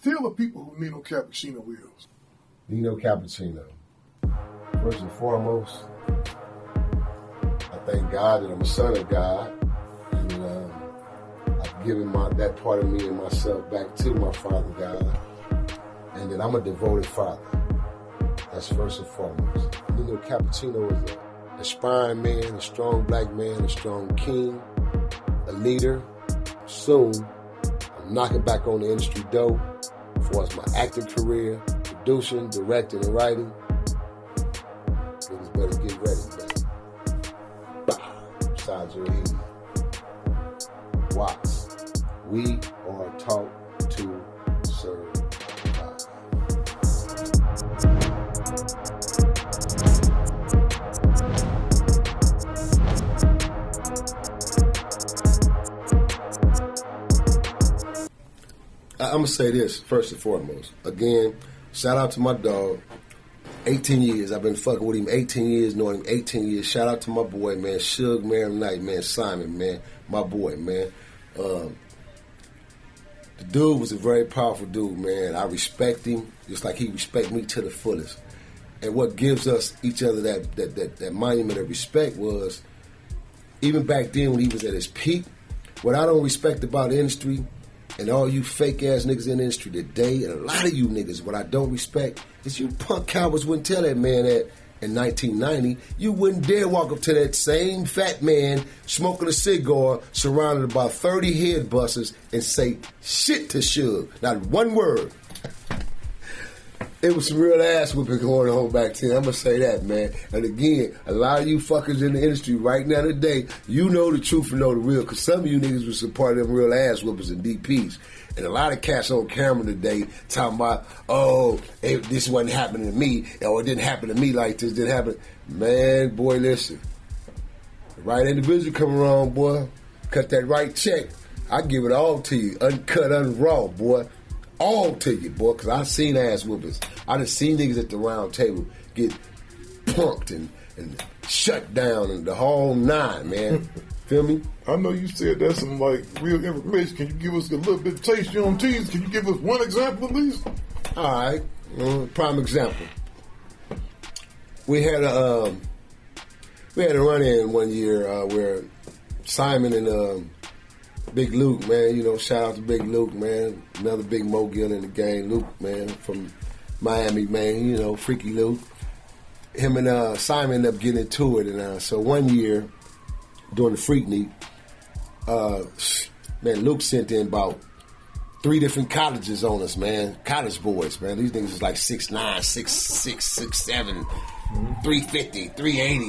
Tell the people who Nino Cappucino is. Nino Cappucino. First and foremost, I thank God that I'm a son of God. And I've given that part of me and myself back to my Father God. And that I'm a devoted father. That's first and foremost. Nino Cappucino is an aspiring man, a strong black man, a strong king, a leader. Soon, I'm knocking back on the industry door as far as my acting career, producing, directing, and writing. Niggas better get ready, man. Bow. Besides your head. Watch. We are taught to serve God. I'm going to say this first and foremost. Again, shout out to my dog. 18 years. I've been fucking with him 18 years, knowing him 18 years. Shout out to my boy, man. Suge Knight, man. Simon, man. My boy, man. The dude was a very powerful dude, man. I respect him just like he respect me to the fullest. And what gives us each other that monument of respect was, even back then when he was at his peak, what I don't respect about the industry, and all you fake-ass niggas in the industry today, and a lot of you niggas, what I don't respect is you punk cowards wouldn't tell that man that in 1990, you wouldn't dare walk up to that same fat man smoking a cigar, surrounded by 30 head busters, and say shit to Suge. Not one word. It was some real ass whooping going on back then. I'm going to say that, man. And again, a lot of you fuckers in the industry right now today, you know the truth and know the real, because some of you niggas was a part of them real ass whoopers and DPs. And a lot of cats on camera today talking about, oh, this wasn't happening to me, or it didn't happen to me like this, didn't happen. Man, boy, listen. The right individual come around, boy, cut that right check. I give it all to you, uncut, unraw, boy. All to you, boy, because I seen ass whoopers. I done seen niggas at the round table get punked and shut down and the whole nine, man. Feel me? I know you said that's some like real information. Can you give us a little bit of taste you on tease? Can you give us one example at least? All right, prime example. We had a run-in one year where Simon and Big Luke, man, you know, shout out to Big Luke, man, another big mogul in the game, Luke, man, from Miami, man, you know, Freaky Luke. Him and Simon ended up getting into it, and so one year during the Freak Meet, man, Luke sent in about 3 different colleges on us, man, college boys, man. These niggas was like 6'9", 6'6", 6'7", 350, 380,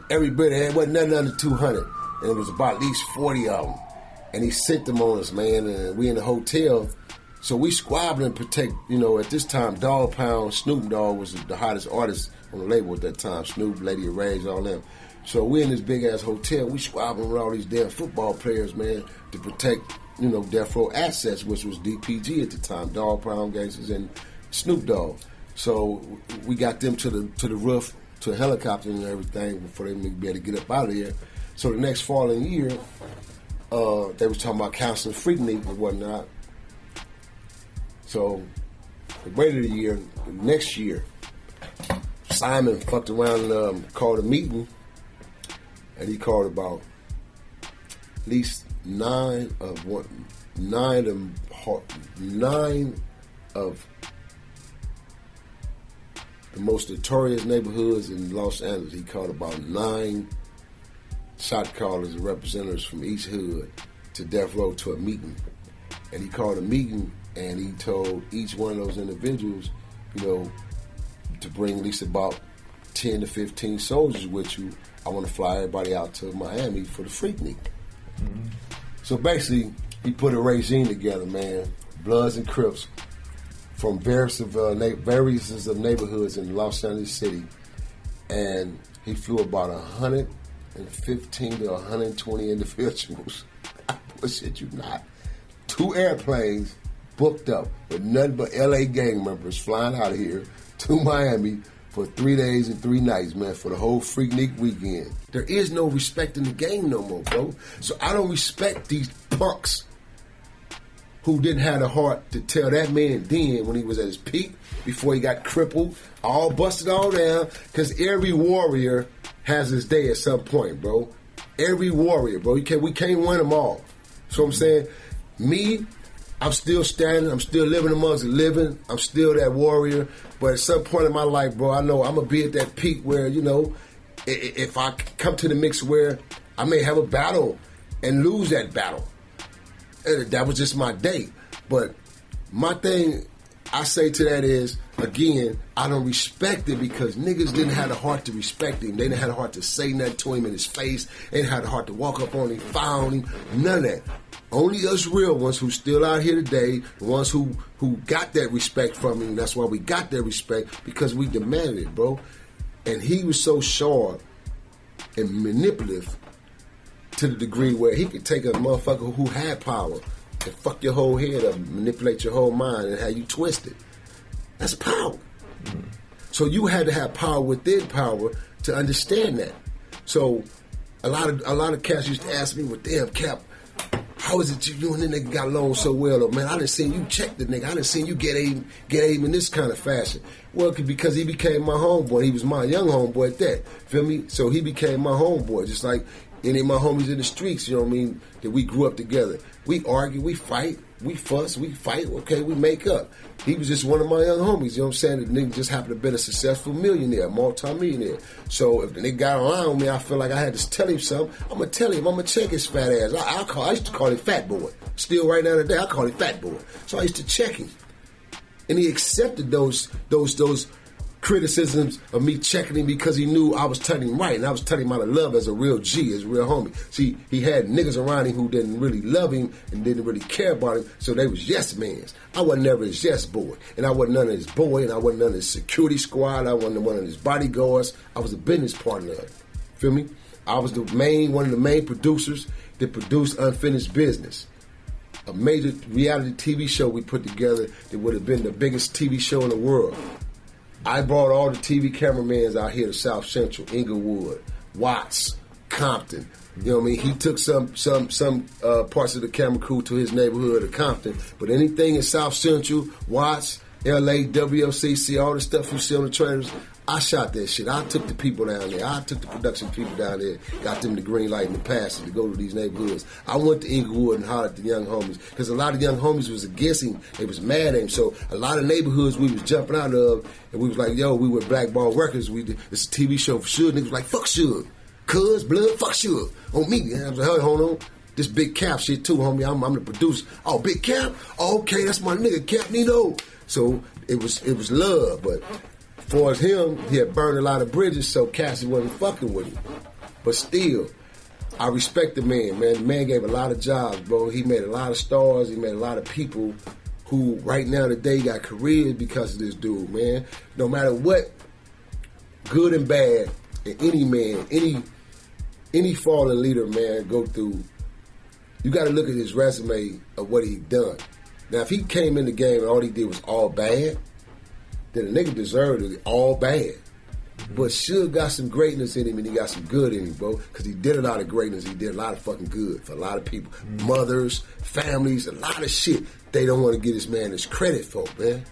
every bit of it. Wasn't nothing under 200, and it was about at least 40 of them. And he sent them on us, man, and we in the hotel. So we squabbling, protect, you know, at this time, Dogg Pound, Snoop Dogg was the hottest artist on the label at that time. Snoop, Lady of Rage, all them. So we in this big-ass hotel, we squabbling with all these damn football players, man, to protect, you know, Death Row assets, which was DPG at the time, Dogg Pound, Gangsters, and Snoop Dogg. So we got them to the roof, to a helicopter and everything before they be able to get up out of there. So the next following year, they was talking about canceling Freak Meet and whatnot. So, the waited a year, the next year, Simon fucked around and called a meeting, and he called about at least 9 of the most notorious neighborhoods in Los Angeles. He called about 9 shot callers and representatives from each hood to Death Row to a meeting. And he called a meeting and he told each one of those individuals, you know, to bring at least about 10 to 15 soldiers with you. I want to fly everybody out to Miami for the Freak Meet. Mm-hmm. So basically, he put a regime together, man, Bloods and Crips, from various of neighborhoods in Los Angeles City. And he flew about 115 to 120 individuals. I bullshit you not. 2 airplanes booked up with nothing but LA gang members flying out of here to Miami for 3 days and 3 nights, man, for the whole Freaknik weekend. There is no respect in the game no more, bro. So I don't respect these punks who didn't have the heart to tell that man then when he was at his peak, before he got crippled, all busted all down, because every warrior has his day at some point, bro. Every warrior, bro. We can't win them all. So I'm saying, me, I'm still standing, I'm still living amongst the living, I'm still that warrior, but at some point in my life, bro, I know I'm going to be at that peak where, you know, if I come to the mix where I may have a battle and lose that battle. That was just my day. But my thing I say to that is, again, I don't respect it because niggas didn't have the heart to respect him. They didn't have the heart to say nothing to him in his face. They didn't have the heart to walk up on him, found him, none of that. Only us real ones who still out here today, the ones who got that respect from him, that's why we got that respect, because we demanded it, bro. And he was so sharp and manipulative to the degree where he could take a motherfucker who had power and fuck your whole head up, manipulate your whole mind and have you twisted. That's power. Mm-hmm. So you had to have power within power to understand that. So a lot of cats used to ask me, well, damn, Cap, how is it you and the nigga got along so well? Or, man, I done seen you check the nigga. I done seen you get aim in this kind of fashion. Well, because he became my homeboy. He was my young homeboy at that. Feel me? So he became my homeboy, just like any of my homies in the streets, you know what I mean, that we grew up together. We argue, we fight, we fuss, we fight, okay, we make up. He was just one of my young homies, you know what I'm saying? The nigga just happened to be a successful millionaire, multi-millionaire. So if the nigga got around with me, I feel like I had to tell him something. I'm going to tell him, I'm going to check his fat ass. I used to call him Fat Boy. Still right now today, I call him Fat Boy. So I used to check him. And he accepted those criticisms of me checking him because he knew I was telling him right, and I was telling him out of love as a real G, as a real homie. See, he had niggas around him who didn't really love him and didn't really care about him, so they was yes mans. I wasn't never his yes boy, and I wasn't none of his boy, and I wasn't none of his security squad, I wasn't one of his bodyguards. I was a business partner of it. Feel me? I was one of the main producers that produced Unfinished Business, a major reality TV show we put together that would have been the biggest TV show in the world. I brought all the TV cameramans out here to South Central, Inglewood, Watts, Compton. You know what I mean? He took some parts of the camera crew to his neighborhood of Compton. But anything in South Central, Watts, LA, WLCC, all the stuff you see on the trailers, I shot that shit. I took the people down there. I took the production people down there, got them the green light and the passes to go to these neighborhoods. I went to Inglewood and hollered at the young homies because a lot of young homies was against him. They was mad at him. So a lot of neighborhoods we was jumping out of, and we was like, yo, we were Blackball Records. It's a TV show for Suge. Niggas was like, fuck Suge. Cuz, blood, fuck Suge. On me. And I was like, hey, hold on. This Big Cap shit too, homie. I'm the producer. Oh, Big Cap? Oh, okay, that's my nigga, Cap Nino. So it was love, but for him, he had burned a lot of bridges, so Cassie wasn't fucking with him. But still, I respect the man, man. The man gave a lot of jobs, bro. He made a lot of stars. He made a lot of people who right now today got careers because of this dude, man. No matter what, good and bad, and any man, any fallen leader, man, go through, you got to look at his resume of what he done. Now, if he came in the game and all he did was all bad, then the nigga deserved it all bad. Mm-hmm. But Suge got some greatness in him and he got some good in him, bro. Because he did a lot of greatness. He did a lot of fucking good for a lot of people. Mm-hmm. Mothers, families, a lot of shit they don't want to give this man his credit for, man.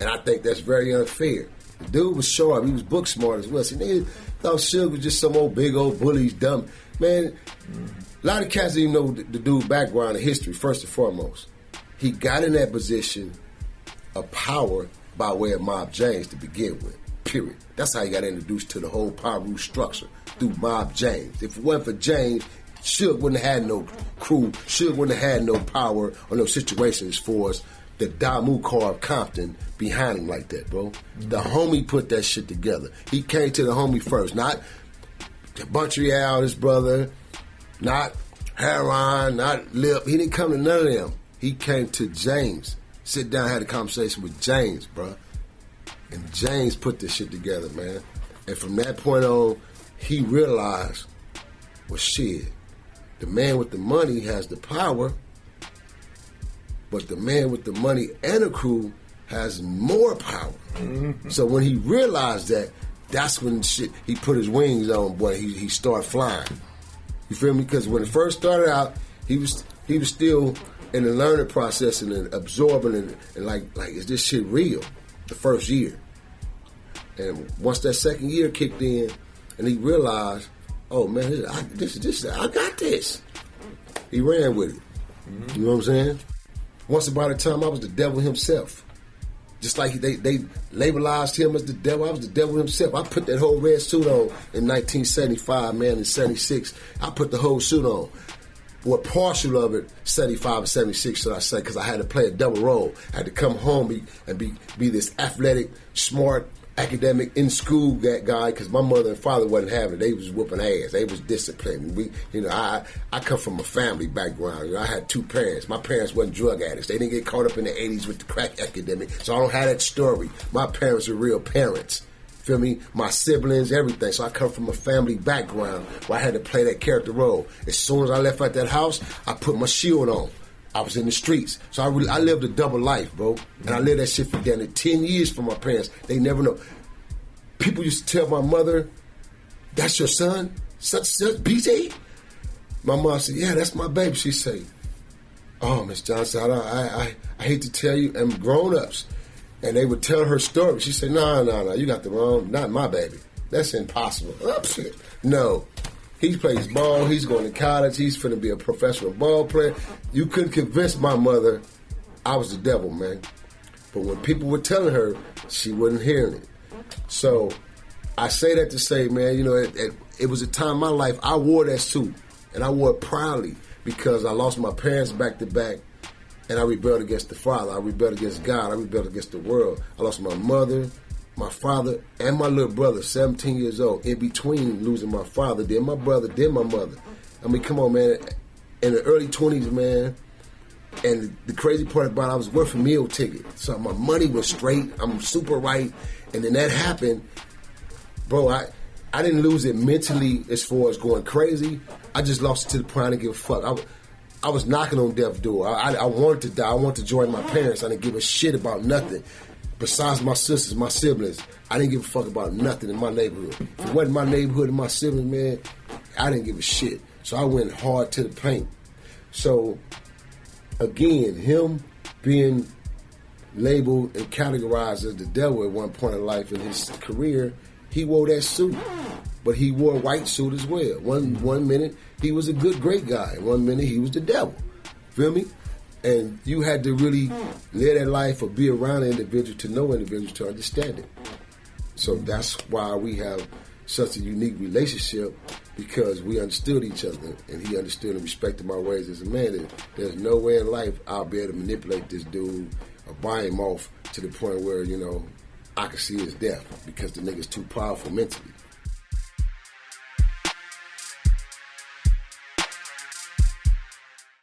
And I think that's very unfair. The dude was sharp. He was book smart as well. See, niggas thought Suge was just some old big old bully. He's dumb. Man, a lot of cats didn't even know the dude's background and history, first and foremost. He got in that position of power by way of Mob James to begin with, period. That's how he got introduced to the whole Piru structure, through Mob James. If it wasn't for James, Suge wouldn't have had no crew, Suge wouldn't have had no power or no situations for us, the Damu car of Compton behind him like that, bro. The homie put that shit together. He came to the homie first, not Montreal, his brother, not Heron, not Lip. He didn't come to none of them. He came to James. Sit down, had a conversation with James, bro. And James put this shit together, man. And from that point on, he realized, well, shit, the man with the money has the power, but the man with the money and a crew has more power. Mm-hmm. So when he realized that, that's when shit, he put his wings on, boy. He started flying. You feel me? Because when it first started out, he was still in the learning process and then absorbing and like is this shit real? The first year. And once that second year kicked in and he realized, oh man, I got this. He ran with it. Mm-hmm. You know what I'm saying? Once upon a time, I was the devil himself. Just like they labelized him as the devil, I was the devil himself. I put that whole red suit on in 1975, man, in 76. I put the whole suit on. Well, partial of it, 75 and 76, should I say, because I had to play a double role. I had to come home and be this athletic, smart, academic, in school guy, because my mother and father wasn't having it. They was whooping ass. They was disciplined. I come from a family background. I had two parents. My parents wasn't drug addicts. They didn't get caught up in the 80s with the crack epidemic, so I don't have that story. My parents are real parents. Feel me? My siblings, everything. So I come from a family background where I had to play that character role. As soon as I left out that house, I put my shield on. I was in the streets. So I lived a double life, bro. And I lived that shit for damn 10 years for my parents. They never know. People used to tell my mother, that's your son? Such BJ? My mom said, yeah, that's my baby. She said, oh, Miss Johnson, I hate to tell you, and grown-ups. And they would tell her story. She said, no, you got the wrong, not my baby. That's impossible. Oh, shit. No. He plays ball. He's going to college. He's finna be a professional ball player. You couldn't convince my mother I was the devil, man. But when people were telling her, she wasn't hearing it. So I say that to say, man, it was a time in my life I wore that suit. And I wore it proudly because I lost my parents back to back. And I rebelled against the Father. I rebelled against God. I rebelled against the world. I lost my mother, my father, and my little brother, 17 years old, in between losing my father, then my brother, then my mother. I mean, come on, man. In the early 20s, man, and the crazy part about it, I was worth a meal ticket. So my money was straight. I'm super right. And then that happened. Bro, I didn't lose it mentally as far as going crazy. I just lost it to the point I didn't give a fuck. I was knocking on death's door. I wanted to die. I wanted to join my parents. I didn't give a shit about nothing. Besides my sisters, my siblings, I didn't give a fuck about nothing in my neighborhood. If it wasn't my neighborhood and my siblings, man, I didn't give a shit. So I went hard to the paint. So, again, him being labeled and categorized as the devil at one point in life in his career, he wore that suit. But he wore a white suit as well. One minute, he was a good, great guy. One minute, he was the devil. Feel me? And you had to really live that life or be around an individual to know individuals to understand it. So that's why we have such a unique relationship, because we understood each other and he understood and respected my ways as a man. There's no way in life I'll be able to manipulate this dude or buy him off to the point where, I can see his death because the nigga's too powerful mentally.